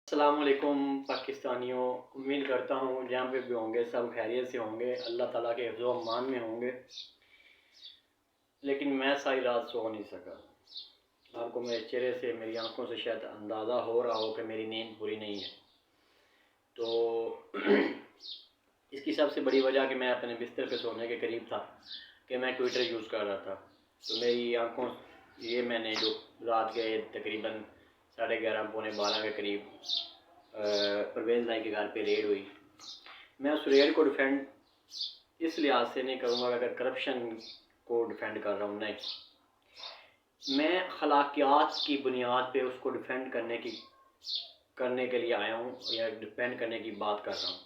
अस्सलाम वालेकुम पाकिस्तानियों। उम्मीद करता हूँ जहाँ पे भी होंगे सब खैरियत से होंगे, अल्लाह ताला के हिफ्ज़ व अमान में होंगे। लेकिन मैं सारी रात सो नहीं सका। आपको मेरे चेहरे से, मेरी आंखों से शायद अंदाज़ा हो रहा हो कि मेरी नींद पूरी नहीं है। तो इसकी सबसे बड़ी वजह कि मैं अपने बिस्तर पे सोने के करीब था कि मैं ट्विटर यूज़ कर रहा था। तो मेरी आंखों ये मैंने जो रात के तकरीबन 11:30 पौने 12 के करीब परवेज़ भाई के घर पे रेड हुई। मैं उस रेड को डिफेंड इस लिहाज से नहीं करूँगा अगर करप्शन को डिफेंड कर रहा हूँ, नहीं, मैं अखलाकियात की बुनियाद पे उसको डिफेंड करने के लिए आया हूँ या डिफेंड करने की बात कर रहा हूँ।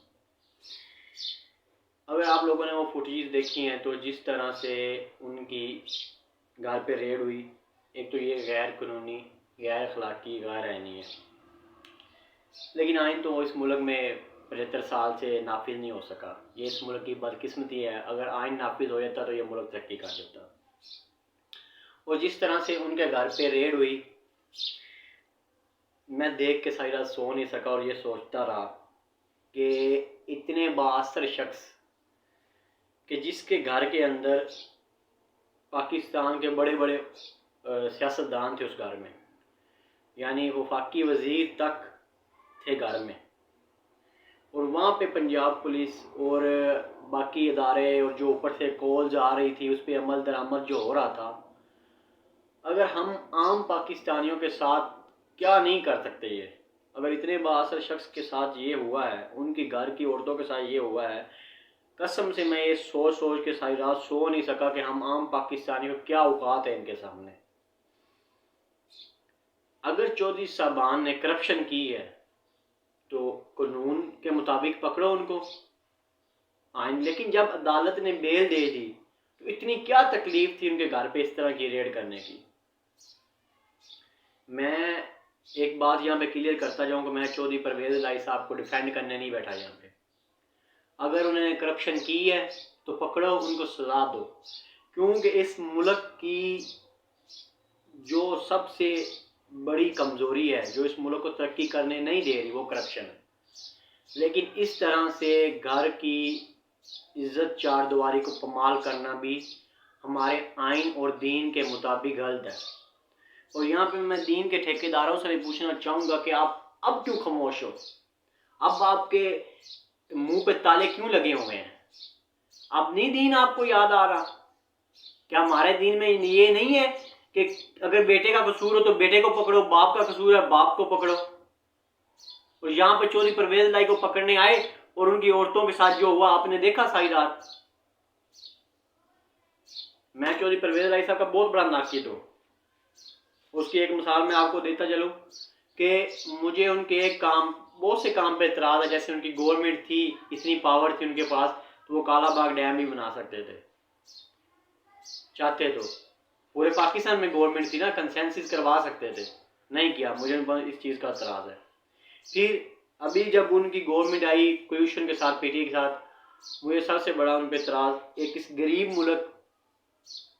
अगर आप लोगों ने वो फुटेज देखी हैं तो जिस तरह से उनकी घर पे रेड हुई, एक तो ये गैर कानूनी, गैर अखलाकी, गैर आईनी है। लेकिन आइन तो इस मुल्क में 75 साल से नाफिज नहीं हो सका। ये इस मुल्क की बदकिस्मती है। अगर आइन नाफिज हो जाता तो ये मुल्क तरक्की कर देता। और जिस तरह से उनके घर पे रेड हुई, मैं देख के सारी रात सो नहीं सका और ये सोचता रहा कि इतने बाअसर शख्स कि जिसके घर के अंदर पाकिस्तान के बड़े बड़े सियासतदान थे उस घर में, यानी वफाकी वज़ीर तक थे घर में, और वहाँ पे पंजाब पुलिस और बाकी इदारे और जो ऊपर से कॉल्स आ रही थी उस पर अमल दरामद जो हो रहा था, अगर हम आम पाकिस्तानियों के साथ क्या नहीं कर सकते ये। अगर इतने बाअसर शख्स के साथ ये हुआ है, उनकी घर की औरतों के साथ ये हुआ है, कसम से मैं ये सोच सोच के सारी रात सो नहीं सका कि हम आम पाकिस्तानियों को क्या औकात है इनके सामने। अगर चौधरी साहबान ने करप्शन की है तो कानून के मुताबिक पकड़ो उनको, आइन। लेकिन जब अदालत ने बेल दे दी तो इतनी क्या तकलीफ थी उनके घर पे इस तरह की रेड करने की। मैं एक बात यहाँ पे क्लियर करता जाऊँ कि मैं चौधरी परवेज़ इलाही साहब को डिफेंड करने नहीं बैठा यहाँ पे। अगर उन्होंने करप्शन की है तो पकड़ो, उनको सजा दो, क्योंकि इस मुल्क की जो सबसे बड़ी कमज़ोरी है, जो इस मुल्क को तरक्की करने नहीं दे रही, वो करप्शन है। लेकिन इस तरह से घर की इज़्ज़त चारदीवारी को पमाल करना भी हमारे आइन और दीन के मुताबिक गलत है। और यहाँ पे मैं दीन के ठेकेदारों से भी पूछना चाहूँगा कि आप अब क्यों खामोश हो? अब आपके मुंह पे ताले क्यों लगे हुए हैं? अब नहीं दीन आपको याद आ रहा? क्या हमारे दीन में ये नहीं है कि अगर बेटे का कसूर हो तो बेटे को पकड़ो, बाप का कसूर है बाप को पकड़ो? और यहाँ पे चौधरी परवेज़ इलाही को पकड़ने आए और उनकी औरतों के साथ जो हुआ आपने देखा सारी रात। मैं चौधरी परवेज़ इलाही साहब का बहुत बड़ा नाक़िद हूँ। उसकी एक मिसाल मैं आपको देता चलूँ कि मुझे उनके एक काम, बहुत से काम पे एतराज़ है। जैसे उनकी गवर्नमेंट थी, इतनी पावर थी उनके पास, तो वो काला बाग डैम भी बना सकते थे, चाहते तो। पूरे पाकिस्तान में गवर्नमेंट थी ना, कंसेंसस करवा सकते थे, नहीं किया। मुझे इस चीज़ का एतराज़ है। फिर अभी जब उनकी गवर्नमेंट आई कोल्यूशन के साथ, पीटी के साथ, मुझे सबसे बड़ा उन पर एतराज़, एक इस गरीब मुल्क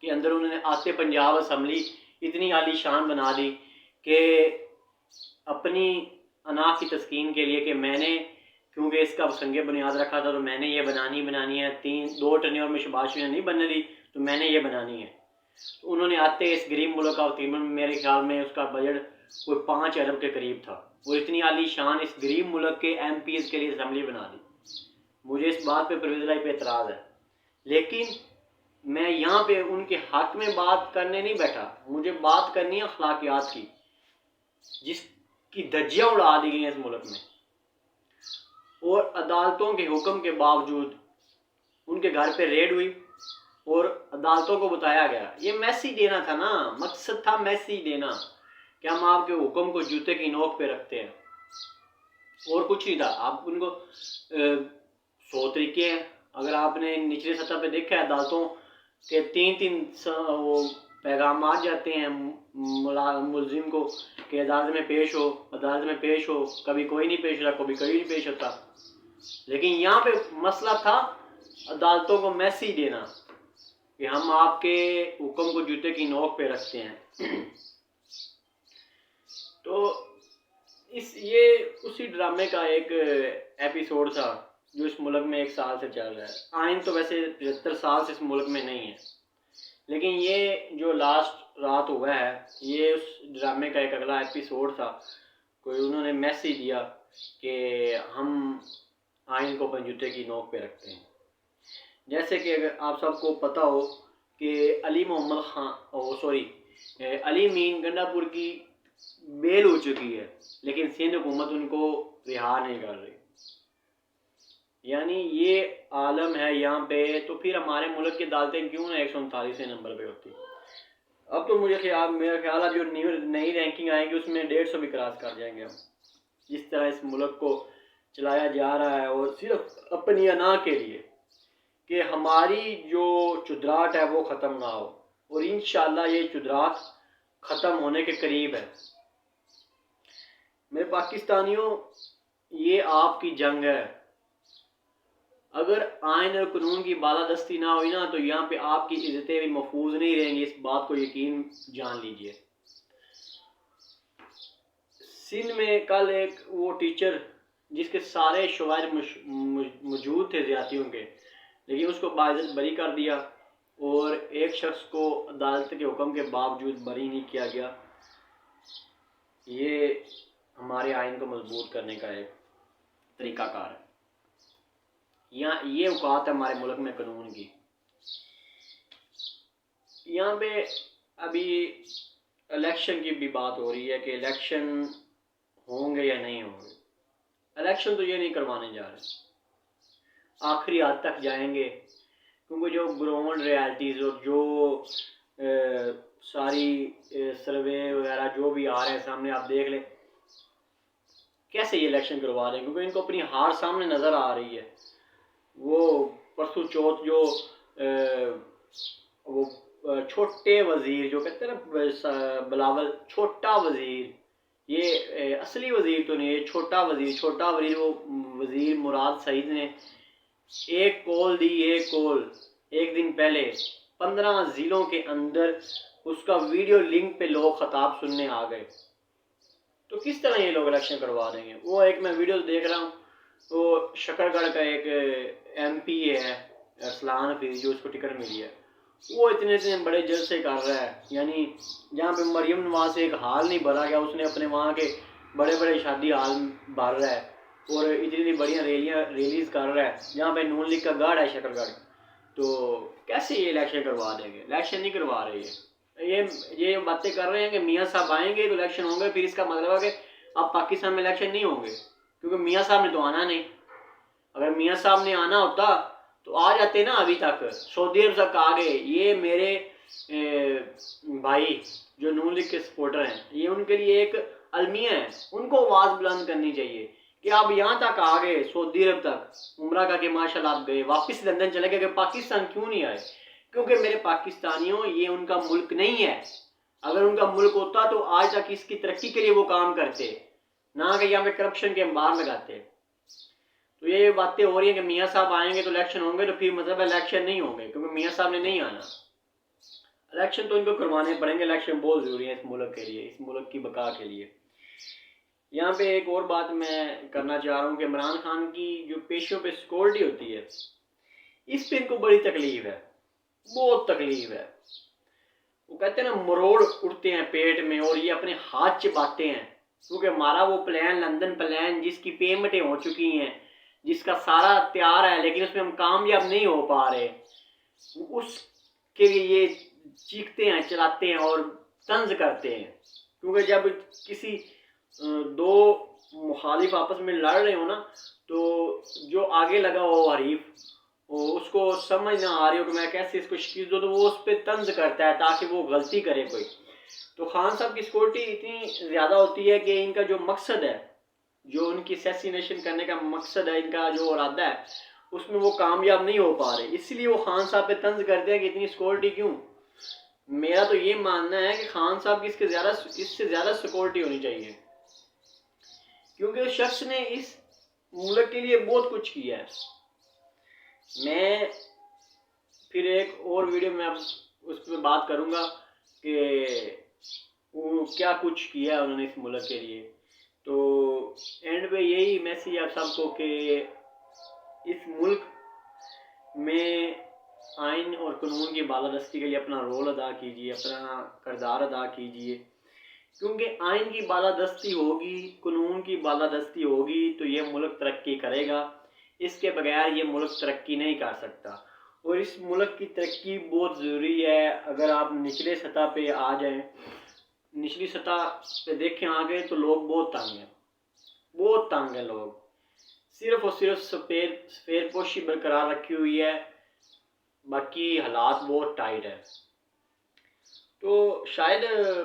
के अंदर उन्होंने आते पंजाब असम्बली इतनी आलीशान बना दी कि अपनी अना की तस्कीन के लिए कि मैंने, क्योंकि इसका संगे बुनियाद रखा था, तो मैंने ये बनानी है, 2 टर्नियर में शहबाज शरीफ ने नहीं बनने दी तो मैंने ये बनानी है। तो उन्होंने आते इस गरीब मुल्क का तकरीबन मेरे ख्याल में उसका बजट कोई 5 अरब के करीब था, वो इतनी आलीशान इस गरीब मुल्क के MPs के लिए असम्बली बना दी। मुझे इस बात पे परवेज़ इलाही पे एतराज़ है। लेकिन मैं यहाँ पे उनके हक में बात करने नहीं बैठा, मुझे बात करनी है अखलाकियात की, जिसकी धज्जियाँ उड़ा दी गई हैं इस मुल्क में। और अदालतों के हुक्म के बावजूद उनके घर पे रेड हुई और अदालतों को बताया गया, ये मैसेज देना था ना, मकसद था मैसेज देना कि हम आपके हुक्म को जूते की नोक पे रखते हैं, और कुछ नहीं था। आप उनको 100 तरीके हैं। अगर आपने निचले सतह पे देखा है अदालतों के 3-3 वो पैगाम आ जाते हैं मुलजिम को कि अदालत में पेश हो, अदालत में पेश हो। कभी कोई नहीं पेश होता, कभी कोई नहीं पेश होता। लेकिन यहाँ पे मसला था अदालतों को मैसेज देना कि हम आपके हुक्म को जूते की नोक पे रखते हैं। तो इस ये उसी ड्रामे का एक एपिसोड था जो इस मुल्क में 1 साल से चल रहा है। आइन तो वैसे 75 साल से इस मुल्क में नहीं है, लेकिन ये जो लास्ट रात हुआ है ये उस ड्रामे का एक अगला एपिसोड था। कोई उन्होंने मैसेज दिया कि हम आइन को अपने जूते की नोक पे रखते हैं। जैसे कि अगर आप सबको पता हो कि अली मोहम्मद खान अली मीन गंडापुर की बेल हो चुकी है, लेकिन सिंध हुकूमत उनको रिहा नहीं कर रही। यानी ये आलम है यहाँ पे, तो फिर हमारे मुल्क की अदालतें क्यों ना 139वें नंबर पे होती। अब तो मेरा ख्याल है जो नई रैंकिंग आएगी उसमें 150 भी क्रॉस कर जाएंगे हम। जिस तरह इस मुल्क को चलाया जा रहा है और सिर्फ अपनी अना के लिए कि हमारी जो चुदराहट है वो ख़त्म ना हो, और इंशाल्लाह ये चुदराहट ख़त्म होने के करीब है। मेरे पाकिस्तानियों, ये आपकी जंग है। अगर आइन और कानून की बालादस्ती ना हुई ना तो यहाँ पे आपकी इज्जतें भी महफूज नहीं रहेंगी, इस बात को यकीन जान लीजिए। सिंध में कल एक वो टीचर जिसके सारे शवाहिद मौजूद थे ज़्यादतियों के, लेकिन उसको बाइज्जत बरी कर दिया, और एक शख्स को अदालत के हुक्म के बावजूद बरी नहीं किया गया। ये हमारे आइन को मजबूत करने का एक तरीकाकार है। यहाँ ये औकात है हमारे मुल्क में कानून की। यहाँ पे अभी इलेक्शन की भी बात हो रही है कि इलेक्शन होंगे या नहीं होंगे। इलेक्शन तो ये नहीं करवाने जा रहे, आखिरी हद तक जाएंगे, क्योंकि जो ग्राउंड रियलिटीज़ और जो सारी सर्वे वगैरह जो भी आ रहे हैं सामने, आप देख लें कैसे ये इलेक्शन करवा रहे हैं, क्योंकि इनको अपनी हार सामने नज़र आ रही है। वो परसों चौथ जो वो छोटे वज़ीर जो कहते हैं ना बिलावल, छोटा वज़ीर, ये असली वज़ीर तो नहीं है, छोटा वज़ीर वो वज़ीर मुराद सईद ने एक कॉल एक दिन पहले 15 ज़िलों के अंदर उसका वीडियो लिंक पे लोग खताब सुनने आ गए। तो किस तरह ये लोग इलेक्शन करवा देंगे। वो एक मैं वीडियो देख रहा हूँ, तो शकरगढ़ का एक MP है अरसलान हफीज़, जो उसको टिकट मिली है, वो इतने बड़े जलसे कर रहा है। यानी जहाँ पे मरियम नवाज से एक हाल नहीं भरा गया, उसने अपने वहाँ के बड़े शादी हाल भर रहा है और इतनी बढ़िया रैलीज कर रहा है। जहाँ पे नून लीग का गढ़ है शकरगढ़, तो कैसे ये इलेक्शन करवा देंगे। इलेक्शन नहीं करवा रहे हैं। ये बातें कर रहे हैं कि मियाँ साहब आएंगे तो इलेक्शन होंगे, फिर इसका मतलब है कि अब पाकिस्तान में इलेक्शन नहीं होंगे, क्योंकि मियाँ साहब ने तो आना नहीं। अगर मियाँ साहब ने आना होता तो आ जाते ना, अभी तक सऊदी अरब तक आ गए। ये मेरे भाई जो नून लीग के सपोर्टर हैं, ये उनके लिए एक अलमिया है, उनको आवाज़ बुलंद करनी चाहिए कि आप यहाँ तक आ गए, सऊदी अरब तक उम्रा का के माशाल्लाह आप गए, वापस लंदन चले गए, कि पाकिस्तान क्यों नहीं आए। क्योंकि मेरे पाकिस्तानियों, ये उनका मुल्क नहीं है। अगर उनका मुल्क होता तो आज तक इसकी तरक्की के लिए वो काम करते, ना कि यहाँ पे करप्शन के अंबार लगाते। तो ये बातें हो रही है कि मियाँ साहब आएंगे तो इलेक्शन होंगे, तो फिर मतलब इलेक्शन नहीं होंगे, क्योंकि मियाँ साहब ने नहीं आना। इलेक्शन तो इनको करवाने पड़ेंगे। इलेक्शन बहुत ज़रूरी है इस मुल्क के लिए, इस मुल्क की बका के लिए। यहाँ पे एक और बात मैं करना चाह रहा हूँ कि इमरान खान की जो पेशियों पे सिक्योरिटी होती है, इस पे इनको बड़ी तकलीफ है, बहुत तकलीफ है। वो कहते हैं ना, मरोड़ उठते हैं पेट में और ये अपने हाथ चबाते हैं, क्योंकि हमारा वो प्लान, लंदन प्लान, जिसकी पेमेंटें हो चुकी हैं, जिसका सारा तैयार है, लेकिन उसमें हम कामयाब नहीं हो पा रहे, उसके लिए ये चीखते हैं, चलाते हैं और तंज करते हैं। क्योंकि जब किसी दो मुखालिफ आपस में लड़ रहे हो ना, तो जो आगे लगा हो हरीफ, उसको समझ ना आ रही हो कि मैं कैसे इसको शिकस्त दूं, तो वो उस पर तंज करता है ताकि वो गलती करे कोई। तो खान साहब की सिक्योरिटी इतनी ज़्यादा होती है कि इनका जो मकसद है, जो उनकी असैसिनेशन करने का मकसद है, इनका जो इरादा है, उसमें वो कामयाब नहीं हो पा रहे। इसलिए वो खान साहब पे तंज करते हैं कि इतनी सिक्योरिटी क्यों। मेरा तो ये मानना है कि खान साहब की इससे ज़्यादा सिक्योरिटी होनी चाहिए, क्योंकि उस शख्स ने इस मुल्क के लिए बहुत कुछ किया है। मैं फिर एक और वीडियो में उस पर बात करूँगा कि वो क्या कुछ किया है उन्होंने इस मुल्क के लिए। तो एंड पे यही मैसेज आप सबको कि इस मुल्क में आइन और कानून की बालादस्ती के लिए अपना रोल अदा कीजिए, अपना किरदार अदा कीजिए, क्योंकि आइन की बालादस्ती होगी, कानून की बालादस्ती होगी तो ये मुल्क तरक्की करेगा। इसके बगैर ये मुल्क तरक्की नहीं कर सकता। और इस मुल्क की तरक्की बहुत ज़रूरी है। अगर आप निचले सतह पे आ जाएं, निचली सतह पे देखें आगे, तो लोग बहुत तंग हैं, बहुत तंग हैं लोग। सिर्फ और सिर्फ सफेद पोशी बरकरार रखी हुई है, बाकी हालात बहुत टाइट है। तो शायद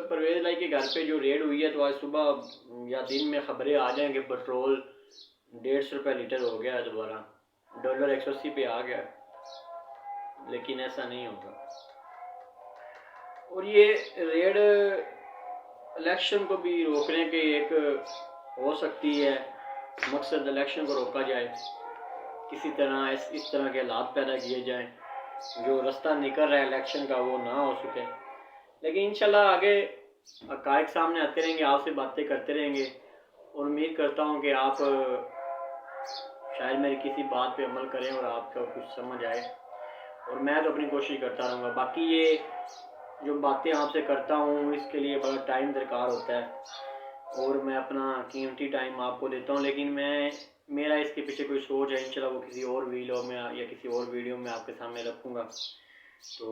परवेज लाई के घर पे जो रेड हुई है, तो आज सुबह या दिन में खबरें आ जाएंगे पेट्रोल 150 रुपये लीटर हो गया है, दोबारा डॉलर 180 पे आ गया, लेकिन ऐसा नहीं होगा। और ये रेड इलेक्शन को भी रोकने के एक हो सकती है मकसद, इलेक्शन को रोका जाए, किसी तरह इस तरह के हालात पैदा किए जाएं जो रास्ता निकल रहा है इलेक्शन का वो ना हो सके। लेकिन इंशाल्लाह आगे हक़ाइक़ सामने आते रहेंगे, आपसे बातें करते रहेंगे, और उम्मीद करता हूँ कि आप शायद मेरी किसी बात पे अमल करें और आपको कुछ समझ आए, और मैं तो अपनी कोशिश करता रहूँगा। बाकी ये जो बातें आपसे करता हूँ इसके लिए बड़ा टाइम दरकार होता है, और मैं अपना कीमती टाइम आपको देता हूँ, लेकिन मेरा इसके पीछे कोई सोच है, इंशाल्लाह वो किसी और वीडियो में या किसी और वीडियो में आपके सामने रखूँगा। तो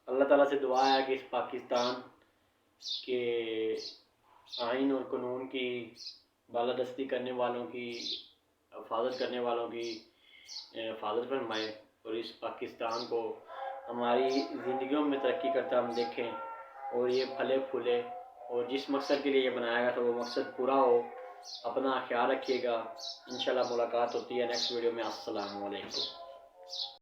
अल्लाह ताला से दुआ है कि इस पाकिस्तान के आइन और कानून की बालादस्ती करने वालों की हिफाजत करने वालों की हिफाजत फरमाए, और इस पाकिस्तान को हमारी ज़िंदगियों में तरक्की करता हम देखें, और ये फले फूले, और जिस मकसद के लिए ये बनाया गया था वो मकसद पूरा हो। अपना ख्याल रखिएगा। इंशाल्लाह मुलाकात होती है नेक्स्ट वीडियो में। अस्सलाम वालेकुम।